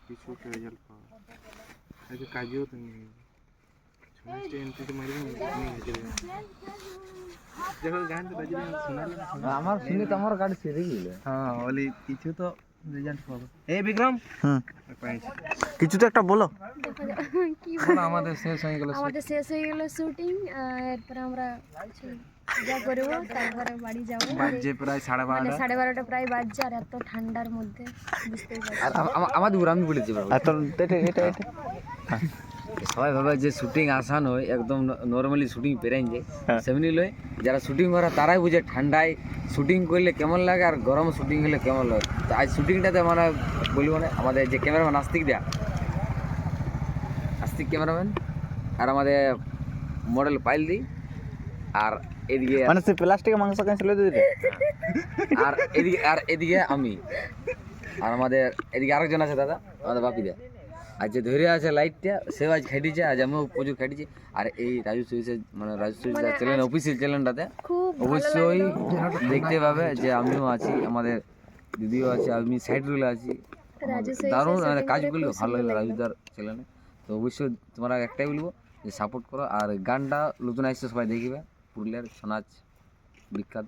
কিছু একটা রেজাল্ট পাওয়া আজকে কাজেও তো নিয়ে ছমাসটা এন্ট্রিতে মারি নিয়ে গেছে দেখো গান তো বাজে শোনালে আমার শুনে তো আমার গাড়ি ছেড়ে গেল। হ্যাঁ বলি কিছু তো রেজাল্ট পাবো। এই বিক্রম কিছু তো একটা বলো। কি বলো আমাদের শেষ হয়ে গেল আমাদের শেষ হয়ে গেল শুটিং, এরপরে আমরা যা করবো তারপরে বাড়ি যাবো। বাজে প্রায় 12:30 মানে 12:30 প্রায় বাজছে, আর এত ঠান্ডার মধ্যে বুঝতেই পারছি। আমাদের আমি বলেছি সবাই ভাবে যে শুটিং আসান হয় একদম নর্মালি শুটিং পেরাই যায় সেমনি লয় যারা শুটিং করে তারাই বুঝে ঠান্ডায় শুটিং করলে কেমন লাগে আর গরম শুটিং হলে কেমন লাগে। তো আজ শুটিংটাতে মানে বলবো না আমাদের যে ক্যামেরাম্যান আস্তিক ক্যামেরাম্যান আর আমাদের মডেল পাইল দি আর এদিকে মানে সে প্লাস্টিকের মাংস ক্যান্সেল করে দিতে আর এদিকে আমি আর আমাদের এদিকে আরেকজন আছে দাদা আমাদের বাপিদা। আর যে ধরে আছে লাইটটা সেও আজ খাইটিছে, আজ আমিও প্রচুর খাইটিছি। আর এই রাজু সুইসের মানে রাজু সুইস চ্যানেল অফিসিয়াল চ্যানেলটাতে খুব অবশ্যই দেখতে পাবে যে আমিও আছি, আমাদের দিদিও আছে, আমি সাইড রোলে আছি। দারুণ কাজগুলো ভালো লাগলো রাজুদার চ্যানেলে। তো অবশ্যই তোমরা একটাই বলবো যে সাপোর্ট করো। আর গানটা নতুন আসছে সবাই দেখবে, পুরুলিয়ার ছৌ নাচ বিখ্যাত।